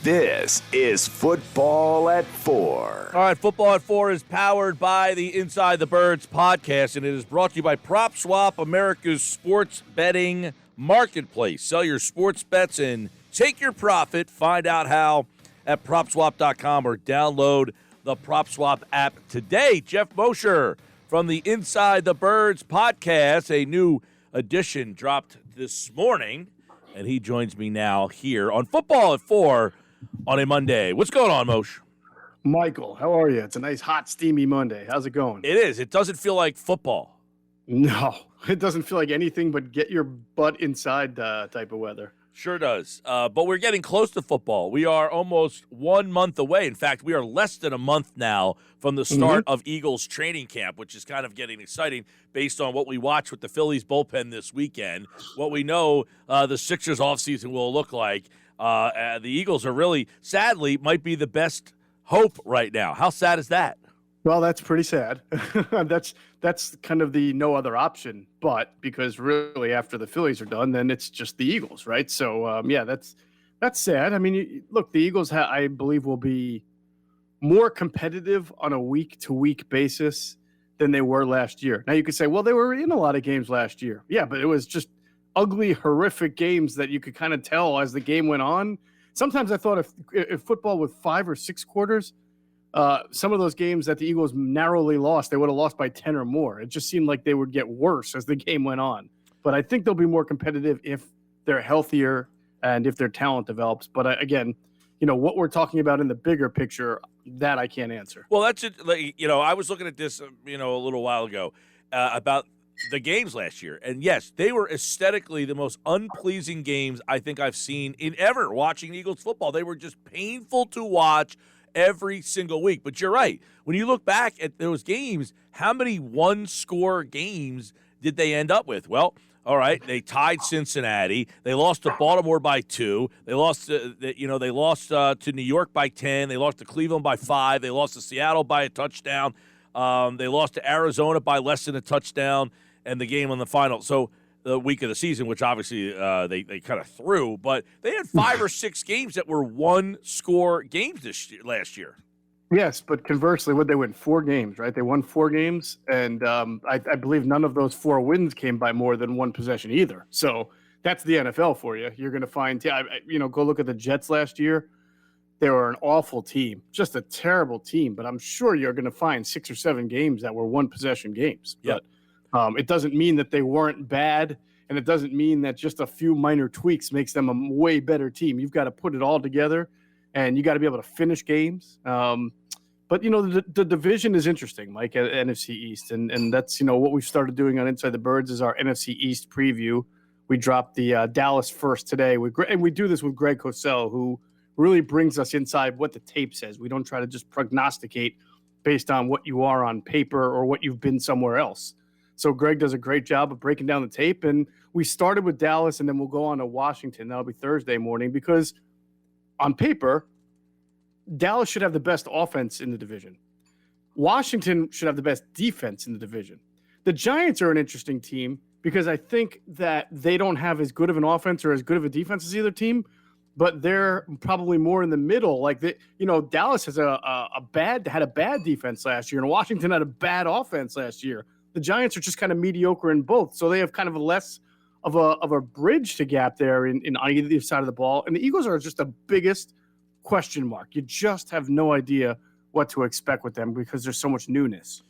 This is Football at 4. All right, Football at 4 is powered by the Inside the Birds podcast, and it is brought to you by PropSwap, America's sports betting marketplace. Sell your sports bets and take your profit. Find out how at PropSwap.com or download the PropSwap app today. Geoff Mosher from the Inside the Birds podcast, a new edition dropped this morning, and he joins me now here on Football at 4 on a Monday. What's going on, Moshe? Michael, how are you? It's a nice, hot, steamy Monday. How's it going? It is. It doesn't feel like football. No, it doesn't feel like anything but get your butt inside type of weather. Sure does. But we're getting close to football. We are almost 1 month away. In fact, we are less than a month now from the start of Eagles training camp, which is kind of getting exciting based on what we watched with the Phillies bullpen this weekend, what we know the Sixers offseason will look like. The Eagles are really, sadly, might be the best hope right now. How sad is that? Well, that's pretty sad. That's kind of the no other option. But because really after the Phillies are done, then it's just the Eagles, right? So, that's sad. I mean, look, the Eagles, I believe, will be more competitive on a week-to-week basis than they were last year. Now, you could say, well, they were in a lot of games last year. Yeah, but it was just ugly, horrific games that you could kind of tell as the game went on. Sometimes I thought if football with 5 or 6 quarters, some of those games that the Eagles narrowly lost, they would have lost by 10 or more. It just seemed like they would get worse as the game went on. But I think they'll be more competitive if they're healthier and if their talent develops. But again, what we're talking about in the bigger picture, that I can't answer. Well, that's it. I was looking at this, a little while ago about the games last year. And yes, they were aesthetically the most unpleasing games I think I've seen in ever watching Eagles football. They were just painful to watch every single week. But you're right. When you look back at those games, how many one-score games did they end up with? Well, all right, they tied Cincinnati. They lost to Baltimore by 2. They lost to New York by 10. They lost to Cleveland by 5. They lost to Seattle by a touchdown. They lost to Arizona by less than a touchdown, and the game on the final. So the week of the season, which obviously they kind of threw, but they had 5 or 6 games that were one-score games last year. Yes, but conversely, would they win 4 games, right? They won 4 games, and I believe none of those 4 wins came by more than 1 possession either. So that's the NFL for you. You're going to find, go look at the Jets last year. They were an awful team, just a terrible team. But I'm sure you're going to find 6 or 7 games that were 1-possession games. Yep. But it doesn't mean that they weren't bad, and it doesn't mean that just a few minor tweaks makes them a way better team. You've got to put it all together, and you got to be able to finish games. But, the division is interesting, Mike, at NFC East. And that's, what we've started doing on Inside the Birds is our NFC East preview. We dropped the Dallas first today. And we do this with Greg Cosell, who really brings us inside what the tape says. We don't try to just prognosticate based on what you are on paper or what you've been somewhere else. So Greg does a great job of breaking down the tape. And we started with Dallas, and then we'll go on to Washington. That'll be Thursday morning because on paper, Dallas should have the best offense in the division. Washington should have the best defense in the division. The Giants are an interesting team because I think that they don't have as good of an offense or as good of a defense as either team, but they're probably more in the middle. Like Dallas has had a bad defense last year, and Washington had a bad offense last year. The Giants are just kind of mediocre in both, so they have kind of a less of a bridge to gap there in either side of the ball. And the Eagles are just the biggest question mark. You just have no idea what to expect with them because there's so much newness.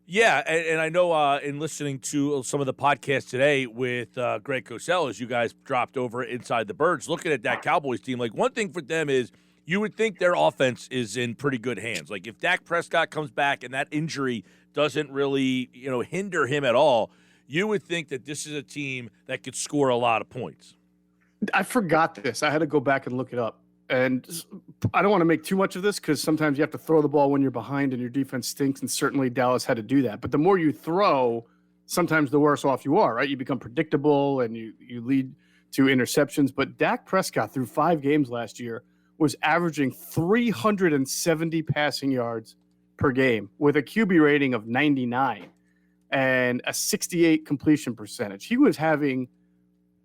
Yeah, and I know in listening to some of the podcasts today with Greg Cosell, as you guys dropped over Inside the Birds, looking at that Cowboys team, like one thing for them is you would think their offense is in pretty good hands. Like if Dak Prescott comes back and that injury doesn't really, hinder him at all, you would think that this is a team that could score a lot of points. I forgot this. I had to go back and look it up. And I don't want to make too much of this because sometimes you have to throw the ball when you're behind and your defense stinks, and certainly Dallas had to do that. But the more you throw, sometimes the worse off you are, right? You become predictable and you lead to interceptions. But Dak Prescott, through 5 games last year, was averaging 370 passing yards per game with a QB rating of 99 and a 68 completion percentage. He was having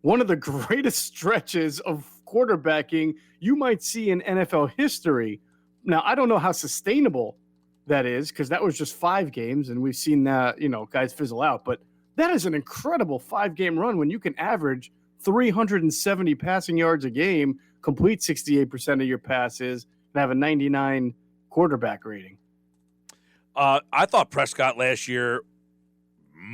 one of the greatest stretches of quarterbacking you might see in NFL history. Now, I don't know how sustainable that is because that was just 5 games, and we've seen that, guys fizzle out. But that is an incredible 5-game run when you can average 370 passing yards a game, complete 68% of your passes, and have a 99 quarterback rating. I thought Prescott last year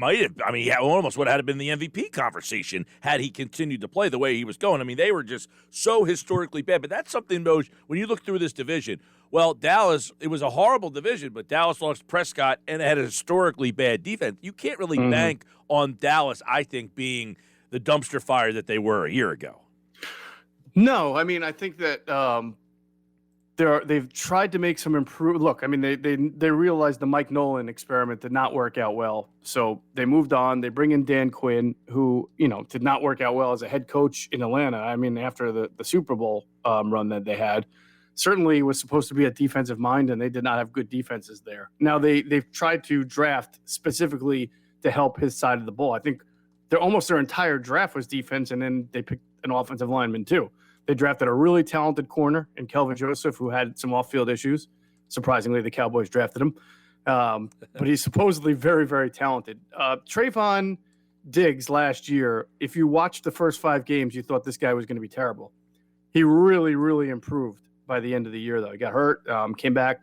he almost would have been the MVP conversation had he continued to play the way he was going. I mean, they were just so historically bad. But that's something, Moj, when you look through this division. Well, Dallas, it was a horrible division, but Dallas lost Prescott and had a historically bad defense. You can't really bank on Dallas, I think, being the dumpster fire that they were a year ago. No, I mean, I think that they've tried to make some improve. Look, I mean, they realized the Mike Nolan experiment did not work out well, so they moved on. They bring in Dan Quinn, who did not work out well as a head coach in Atlanta. I mean, after the Super Bowl run that they had, certainly was supposed to be a defensive mind, and they did not have good defenses there. Now they've tried to draft specifically to help his side of the ball. I think their entire draft was defense, and then they picked an offensive lineman too. They drafted a really talented corner in Kelvin Joseph, who had some off-field issues. Surprisingly, the Cowboys drafted him. But he's supposedly very, very talented. Trayvon Diggs last year, if you watched the first 5 games, you thought this guy was going to be terrible. He really, really improved by the end of the year, though. He got hurt, came back,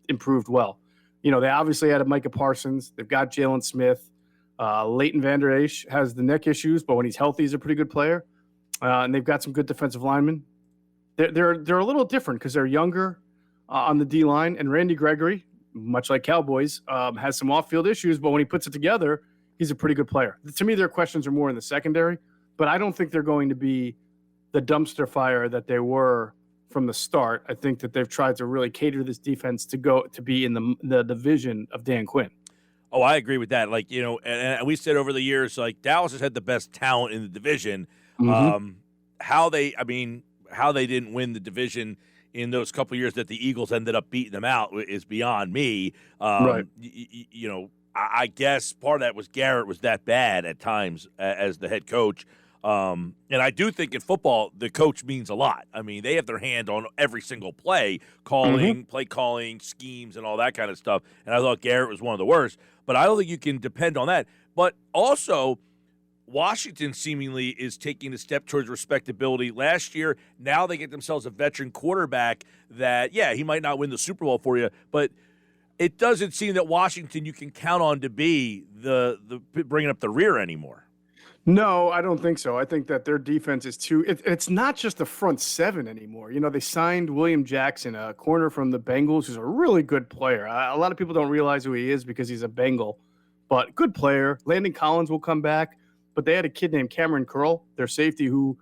improved well. They obviously had a Micah Parsons. They've got Jalen Smith. Leighton Vander Esch has the neck issues, but when he's healthy, he's a pretty good player. And they've got some good defensive linemen. They're a little different because they're younger on the D-line. And Randy Gregory, much like Cowboys, has some off-field issues, but when he puts it together, he's a pretty good player. To me, their questions are more in the secondary, but I don't think they're going to be the dumpster fire that they were from the start. I think that they've tried to really cater this defense to be in the division of Dan Quinn. Oh, I agree with that. And we said over the years, Dallas has had the best talent in the division. How they didn't win the division in those couple years that the Eagles ended up beating them out is beyond me. Right. I guess part of that was Garrett was that bad at times as the head coach. And I do think in football, the coach means a lot. I mean, they have their hand on every single play calling, schemes, and all that kind of stuff. And I thought Garrett was one of the worst. But I don't think you can depend on that. But also, Washington seemingly is taking a step towards respectability. Last year, now they get themselves a veteran quarterback that, he might not win the Super Bowl for you, but it doesn't seem that Washington you can count on to be the bringing up the rear anymore. No, I don't think so. I think that their defense is it's not just the front 7 anymore. They signed William Jackson, a corner from the Bengals, who's a really good player. A lot of people don't realize who he is because he's a Bengal, but good player. Landon Collins will come back, but they had a kid named Cameron Curl, their safety, who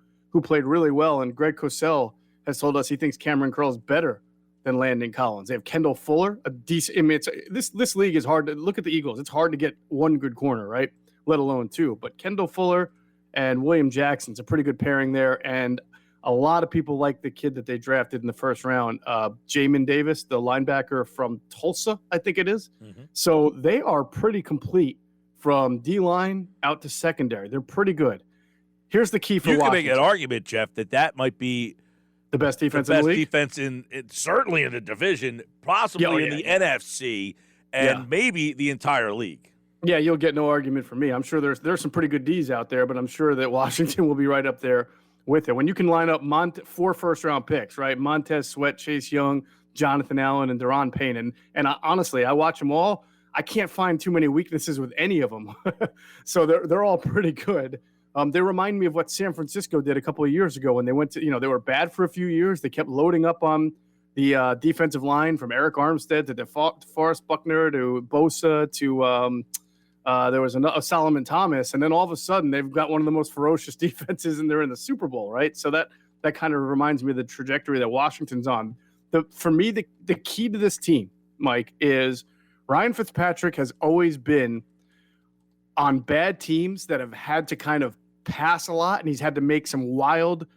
played really well, and Greg Cosell has told us he thinks Cameron Curl is better than Landon Collins. They have Kendall Fuller, a decent. I mean, this league is hard to look at the Eagles. It's hard to get one good corner, right? Let alone 2. But Kendall Fuller and William Jackson's a pretty good pairing there. And a lot of people like the kid that they drafted in the first round, Jamin Davis, the linebacker from Tulsa, I think it is. So they are pretty complete from D-line out to secondary. They're pretty good. Here's the key for Washington. You can make an argument, Geoff, that might be the best defense in the league. Defense certainly in the division, possibly in the NFC, and maybe the entire league. Yeah, you'll get no argument from me. I'm sure there's some pretty good Ds out there, but I'm sure that Washington will be right up there with it. When you can line up 4 first-round picks, right? Montez Sweat, Chase Young, Jonathan Allen, and Deron Payne. And honestly, I watch them all. I can't find too many weaknesses with any of them. So they're all pretty good. They remind me of what San Francisco did a couple of years ago when they went to, they were bad for a few years. They kept loading up on the defensive line from Eric Armstead to DeForest Buckner to Bosa to there was a Solomon Thomas, and then all of a sudden they've got one of the most ferocious defenses, and they're in the Super Bowl, right? So that kind of reminds me of the trajectory that Washington's on. For me, the key to this team, Mike, is Ryan Fitzpatrick has always been on bad teams that have had to kind of pass a lot, and he's had to make some wild,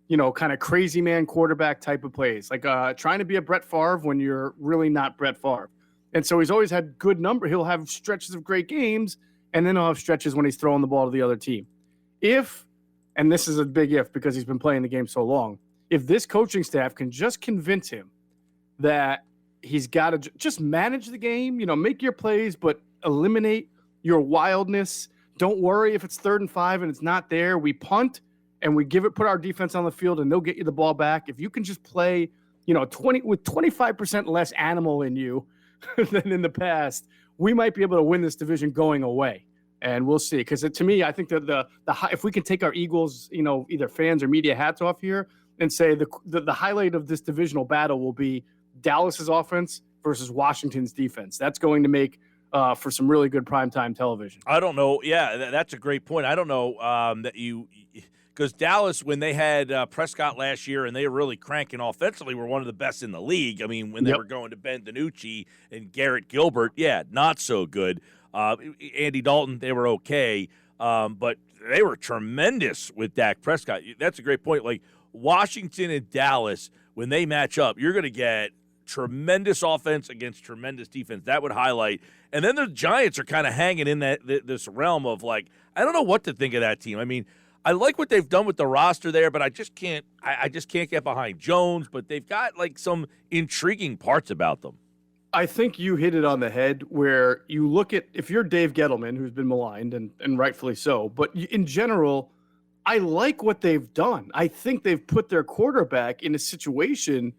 kind of crazy man quarterback type of plays, like trying to be a Brett Favre when you're really not Brett Favre. And so he's always had good number. He'll have stretches of great games, and then he'll have stretches when he's throwing the ball to the other team. And this is a big if because he's been playing the game so long, if this coaching staff can just convince him that he's got to just manage the game, make your plays, but eliminate your wildness. Don't worry if it's 3rd and 5 and it's not there. We punt and we put our defense on the field and they'll get you the ball back. If you can just play, 25% less animal in you than in the past, we might be able to win this division going away. And we'll see. Because to me, I think that if we can take our Eagles, either fans or media hats off here and say the highlight of this divisional battle will be Dallas's offense versus Washington's defense. That's going to make for some really good primetime television. I don't know. Yeah, that's a great point. I don't know that because Dallas, when they had Prescott last year and they were really cranking offensively, were one of the best in the league. I mean, when they were going to Ben DiNucci and Garrett Gilbert, not so good. Andy Dalton, they were okay, but they were tremendous with Dak Prescott. That's a great point. Like Washington and Dallas, when they match up, you're going to get tremendous offense against tremendous defense. That would highlight. And then the Giants are kind of hanging in this realm of like, I don't know what to think of that team. I mean, I like what they've done with the roster there, but I just can't get behind Jones. But they've got like some intriguing parts about them. I think you hit it on the head where you look at, if you're Dave Gettleman, who's been maligned and rightfully so, but in general, I like what they've done. I think they've put their quarterback in a situation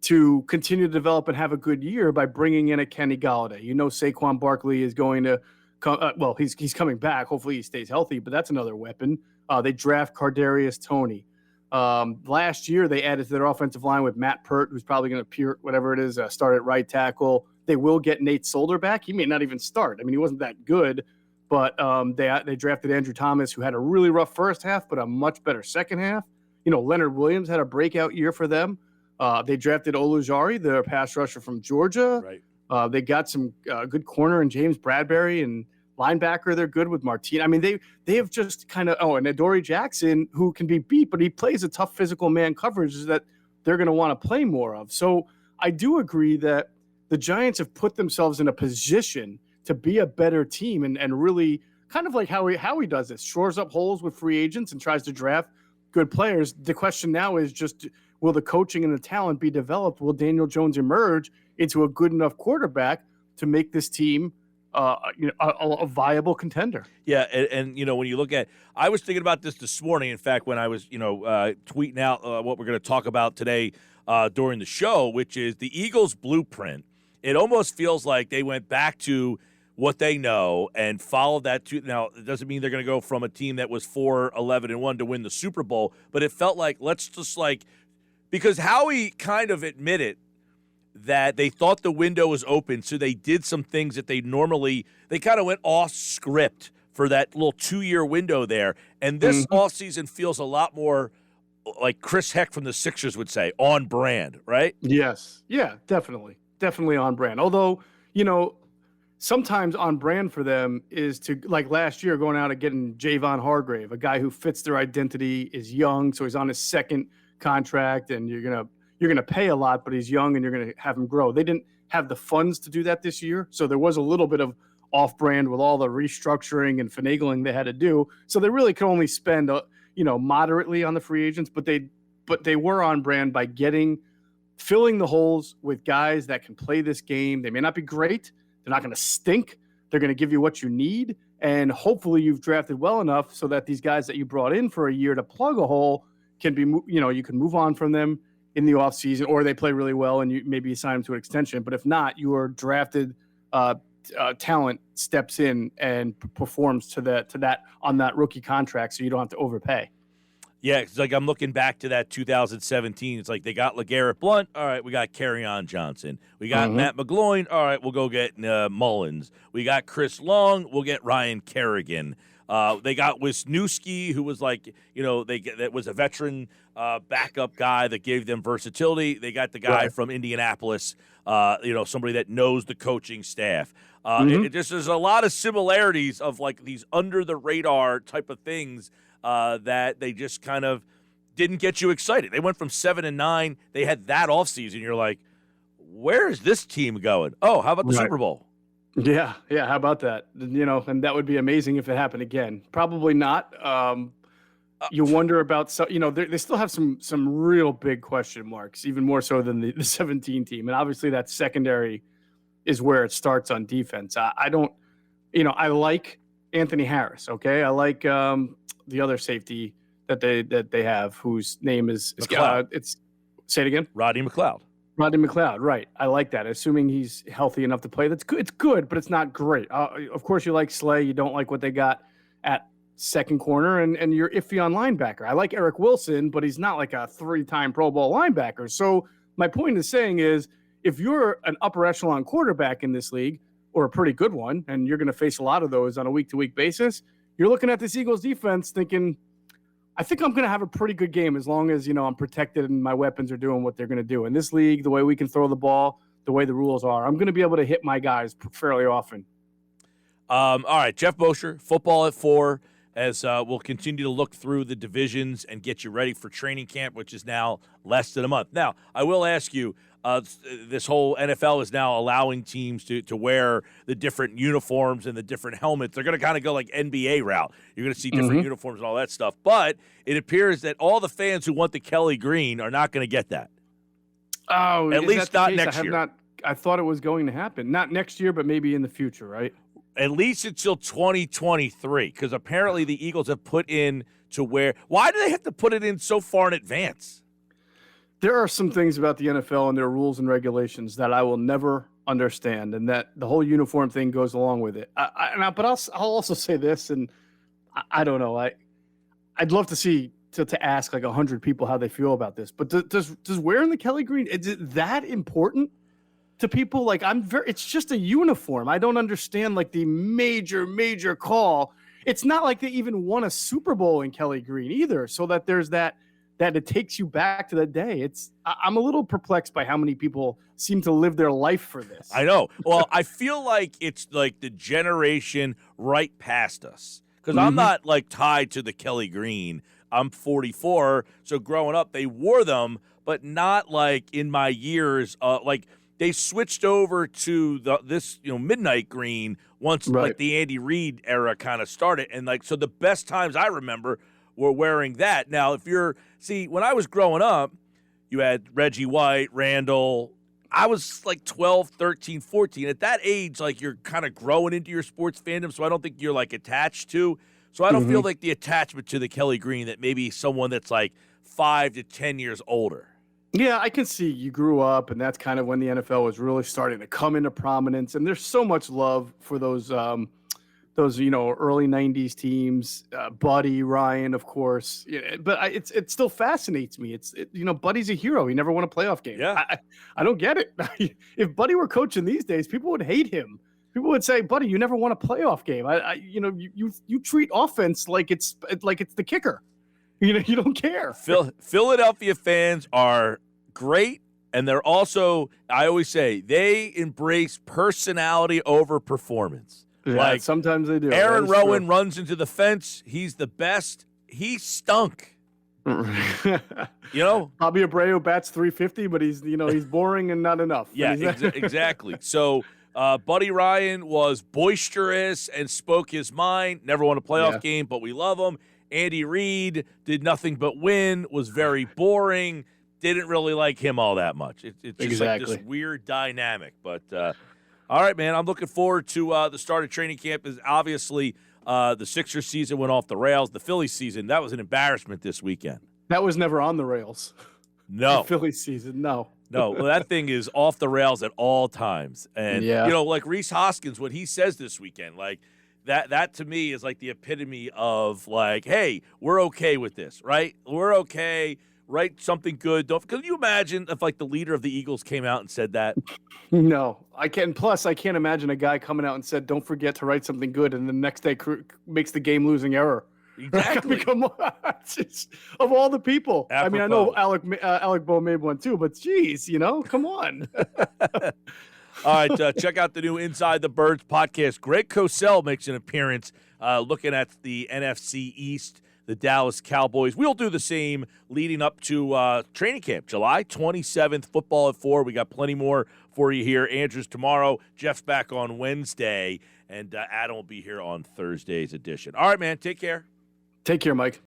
to continue to develop and have a good year by bringing in a Kenny Galladay. Saquon Barkley is going to come. He's coming back. Hopefully he stays healthy, but that's another weapon. They draft Kadarius Toney. Last year, they added to their offensive line with Matt Pert, who's probably going to start at right tackle. They will get Nate Solder back. He may not even start. I mean, he wasn't that good, but they drafted Andrew Thomas, who had a really rough first half, but a much better second half. Leonard Williams had a breakout year for them. They drafted Olujari, their pass rusher from Georgia. Right. They got some good corner in James Bradbury, and linebacker, they're good with Martin. I mean, they have just kind of and Adoree Jackson, who can be beat, but he plays a tough physical man coverage that they're going to want to play more of. So I do agree that the Giants have put themselves in a position to be a better team and really kind of like how he does this, shores up holes with free agents and tries to draft good players. The question now is just, will the coaching and the talent be developed? Will Daniel Jones emerge into a good enough quarterback to make this team a viable contender? Yeah, and when you look at, I was thinking about this morning. In fact, when I was tweeting out what we're going to talk about today during the show, which is the Eagles' blueprint. It almost feels like they went back to what they know and followed that. Now, it doesn't mean they're going to go from a team that was 4-11-1 to win the Super Bowl, but it felt like because Howie kind of admitted that they thought the window was open, so they did some things that they kind of went off script for that little 2-year window there. And this offseason feels a lot more like Chris Heck from the Sixers would say, on brand, right? Yes. Yeah, definitely. Definitely on brand. Although, sometimes on brand for them is to, like last year, going out and getting Javon Hargrave, a guy who fits their identity, is young, so he's on his second contract, and you're gonna pay a lot, but he's young, and you're gonna have him grow. They didn't have the funds to do that this year, so there was a little bit of off-brand with all the restructuring and finagling they had to do. So they really could only spend, moderately on the free agents, but they were on brand by filling the holes with guys that can play this game. They may not be great. They're not going to stink. They're going to give you what you need, and hopefully you've drafted well enough so that these guys that you brought in for a year to plug a hole can be, you can move on from them in the offseason, or they play really well and you maybe assign them to an extension. But if not, your drafted talent steps in and performs to that on that rookie contract, so you don't have to overpay. Yeah, it's like I'm looking back to that 2017. It's like they got LeGarrette Blount. All right, we got Kerryon Johnson. We got Matt McGloin. All right, we'll go get Mullins. We got Chris Long. We'll get Ryan Kerrigan. They got Wisniewski, who was that was a veteran backup guy that gave them versatility. They got the guy from Indianapolis, somebody that knows the coaching staff. There's a lot of similarities of like these under the radar type of things that they just kind of didn't get you excited. They went from 7-9. They had that offseason. You're like, where is this team going? Oh, how about the Super Bowl? Yeah. How about that? And that would be amazing if it happened again. Probably not. You wonder about they still have some real big question marks, even more so than the 17 team, and obviously that secondary is where it starts on defense. I don't, I like Anthony Harris. Okay, I like the other safety that they have, whose name is it's say it again. Rodney Mcleod. Rodney Mcleod, right? I like that. Assuming he's healthy enough to play, that's good. It's good, but it's not great. Of course, you like Slay. You don't like what they got at second corner, and you're iffy on linebacker. I like Eric Wilson, but he's not like a 3-time Pro Bowl linebacker. So my point is saying is, if you're an upper echelon quarterback in this league, or a pretty good one, and you're going to face a lot of those on a week-to-week basis, you're looking at this Eagles defense thinking, I think I'm going to have a pretty good game as long as, I'm protected and my weapons are doing what they're going to do. In this league, the way we can throw the ball, the way the rules are, I'm going to be able to hit my guys fairly often. All right, Geoff Mosher, Football at 4, as we'll continue to look through the divisions and get you ready for training camp, which is now less than a month. Now, I will ask you, this whole NFL is now allowing teams to wear the different uniforms and the different helmets. They're going to kind of go like NBA route. You're going to see different uniforms and all that stuff. But it appears that all the fans who want the Kelly green are not going to get that. Oh, at least not next year. I thought it was going to happen. Not next year, but maybe in the future, right? At least until 2023, because apparently the Eagles have put in to where – why do they have to put it in so far in advance? There are some things about the NFL and their rules and regulations that I will never understand, and that the whole uniform thing goes along with it. But I'll also say this, and I don't know. I'd love to see to ask like 100 people how they feel about this. But does wearing the Kelly green, is it that important to people? Like it's just a uniform. I don't understand like the major call. It's not like they even won a Super Bowl in Kelly green either. So that there's that it takes you back to that day. I'm a little perplexed by how many people seem to live their life for this. I know. Well, I feel like it's like the generation right past us, because I'm not like tied to the Kelly green. I'm 44, so growing up they wore them, but not like in my years. Like they switched over to this midnight green once like the Andy Reid era kind of started, and like so the best times I remember were wearing that. Now, when I was growing up, you had Reggie White, Randall. I was like 12, 13, 14. At that age, like you're kind of growing into your sports fandom, so I don't think you're like attached to. So I don't feel like the attachment to the Kelly green that maybe someone that's like 5 to 10 years older. Yeah, I can see you grew up, and that's kind of when the NFL was really starting to come into prominence. And there's so much love for those early 90s teams, Buddy, Ryan, of course. Yeah, but it still fascinates me. Buddy's a hero. He never won a playoff game. Yeah. I don't get it. If Buddy were coaching these days, people would hate him. People would say, Buddy, you never won a playoff game. You treat offense like it's the kicker. You don't care. Philadelphia fans are great. And they're also, I always say, they embrace personality over performance. Yeah, like sometimes they do. Aaron Rowan runs into the fence. He's the best. He stunk. Bobby Abreu bats .350, but he's boring and not enough. Yeah, exactly. So Buddy Ryan was boisterous and spoke his mind. Never won a playoff game, but we love him. Andy Reid did nothing but win. Was very boring. Didn't really like him all that much. It's just like this weird dynamic, but. All right, man, I'm looking forward to the start of training camp. Is obviously the Sixers season went off the rails. The Phillies season, that was an embarrassment this weekend. That was never on the rails. No. The Phillies season, no. No, well, that thing is off the rails at all times. And, like Reese Hoskins, what he says this weekend, like that to me is like the epitome of like, hey, we're okay with this, right? We're okay. Write something good. Can you imagine if like the leader of the Eagles came out and said that? No, I can't. Plus, I can't imagine a guy coming out and said, "Don't forget to write something good," and the next day makes the game-losing error. Exactly. Of all the people. Apropos. I mean, I know Alec Bowe made one too, but geez, come on. All right, check out the new Inside the Birds podcast. Greg Cosell makes an appearance looking at the NFC East. The Dallas Cowboys. We'll do the same leading up to training camp, July 27th, football at 4. We got plenty more for you here. Andrew's tomorrow. Jeff's back on Wednesday, and Adam will be here on Thursday's edition. All right, man. Take care. Take care, Mike.